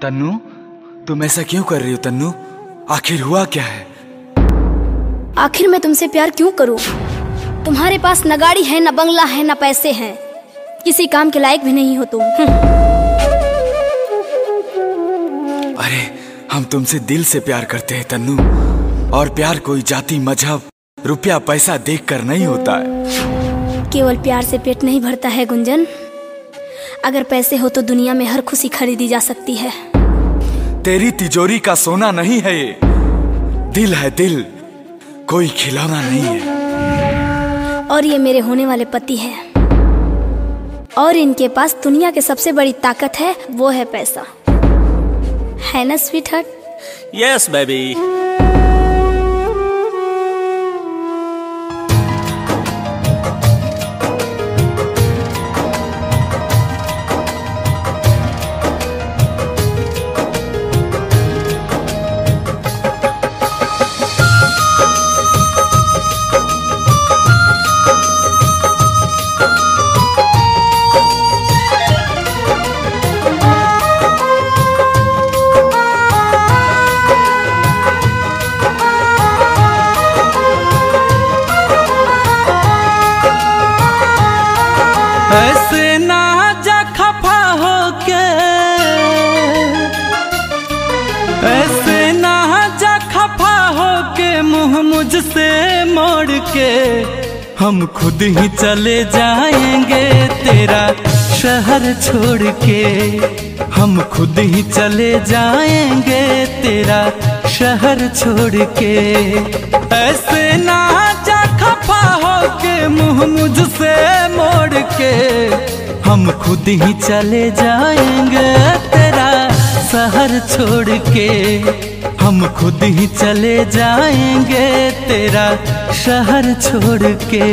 तन्नू, तुम ऐसा क्यों कर रही हो तन्नू? आखिर हुआ क्या है? आखिर मैं तुमसे प्यार क्यों करूं? तुम्हारे पास न गाड़ी है, न बंगला है, न पैसे हैं। किसी काम के लायक भी नहीं हो तुम। अरे हम तुमसे दिल से प्यार करते हैं तन्नू, और प्यार कोई जाति, मजहब, रुपया पैसा देखकर नहीं होता है। केवल प्यार से पेट नहीं भरता है गुंजन। अगर पैसे हो तो दुनिया में हर खुशी खरीदी जा सकती है। तेरी तिजोरी का सोना नहीं है ये, दिल है दिल, कोई खिलौना नहीं है। और ये मेरे होने वाले पति हैं, और इनके पास दुनिया की सबसे बड़ी ताकत है, वो है पैसा। है ना स्वीट हार्ट? Yes baby. ऐसे ना जा खफा होके, ऐसे ना जा खफा होके, मुँह मुझसे मोड़ के हम खुद ही चले जाएंगे तेरा शहर छोड़ के। हम खुद ही चले जाएंगे तेरा शहर छोड़ के। ऐसे ना जा खफा होके, मुँह मुझसे मोड़ के हम खुद ही चले जाएंगे तेरा शहर छोड़ के। हम खुद ही चले जाएंगे तेरा शहर छोड़ के।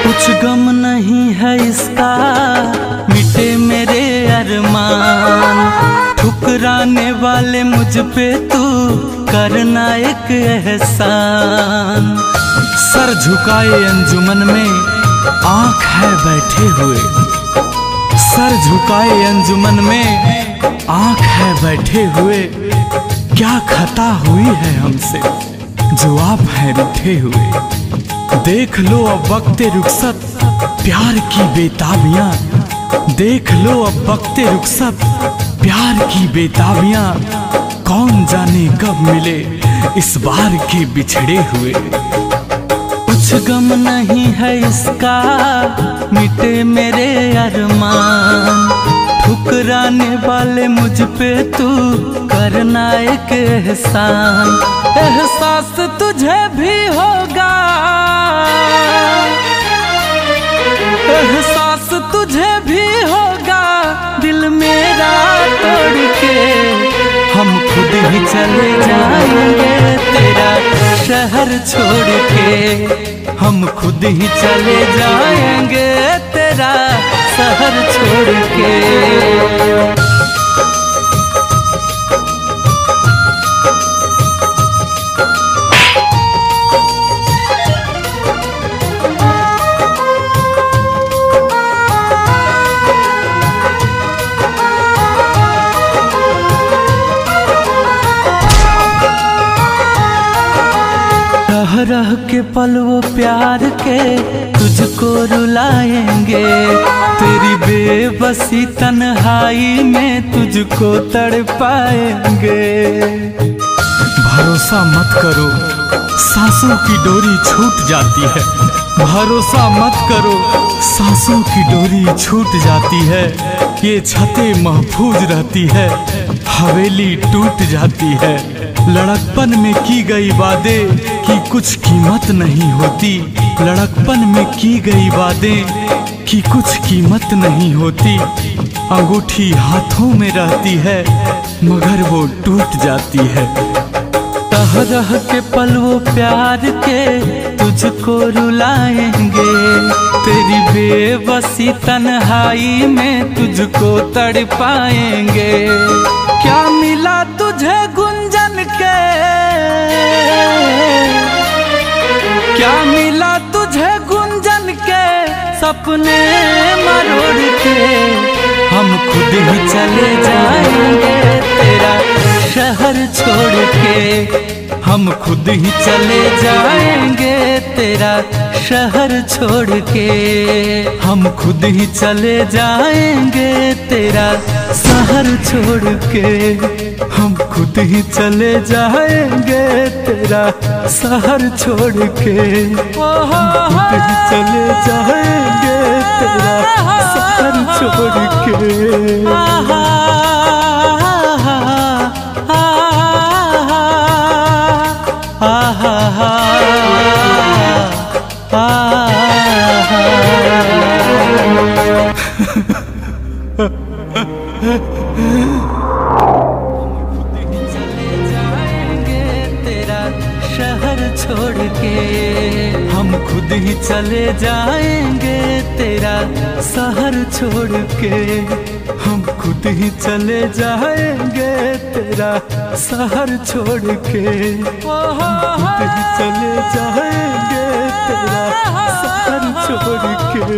कुछ गम नहीं है इसका, मिटे मेरे अरमान। ठुकराने वाले मुझ पे तू करना एक एहसान। सर झुकाए अंजुमन में आँख है बैठे हुए, सर झुकाए अंजुमन में आँख है बैठे हुए। क्या खता हुई है हमसे जो आप हैं रूठे हुए? देख लो अब वक्ते रुखसत प्यार की बेताबियां, देख लो अब वक्ते रुखसत प्यार की बेताबियां। कौन जाने कब मिले इस बार के बिछड़े हुए। कुछ गम नहीं है इसका, मिटे मेरे अरमान। ठुकराने वाले मुझ पे तू करना एक एहसान। एहसास तुझे भी होगा, एहसास तुझे भी होगा, दिल मेरा तोड़ के हम खुद ही चले जाएंगे तेरा शहर छोड़ के। हम खुद ही चले जाएंगे तेरा शहर छोड़ के। रह रह के पल वो प्यार के तुझको रुलाएंगे। तेरी बेबसी तन्हाई में तुझको तड़पाएंगे। भरोसा मत करो, सांसों की डोरी छूट जाती है। भरोसा मत करो, सांसों की डोरी छूट जाती है। ये छतें महफूज रहती है, हवेली टूट जाती है। लड़कपन में की गई वादें की कुछ कीमत नहीं होती। लड़कपन में की गई वादें की कुछ कीमत नहीं होती। अंगूठी हाथों में रहती है मगर वो टूट जाती है। रह रह के पल वो प्यार के तुझको रुलाएंगे, तेरी बेबसी तन्हाई में तुझको तड़पाएंगे। क्या मिला तुझे गुंजन के, क्या मिला तुझे गुंजन के सपने मरोड़ के, हम खुद ही चले जाएंगे तेरा शहर छोड़ के, हम खुद ही चले जाएंगे तेरा शहर छोड़ के, हम खुद ही चले जाएंगे तेरा शहर छोड़ के, हम खुद ही चले जाएंगे तेरा शहर छोड़ के, हम खुद ही चले जाएंगे तेरा शहर छोड़ के। छोड़ के हम खुद ही चले जाएंगे तेरा शहर छोड़ के, हम खुद ही चले जाएंगे तेरा शहर छोड़ के, हम खुद ही चले जाएंगे तेरा शहर छोड़ के।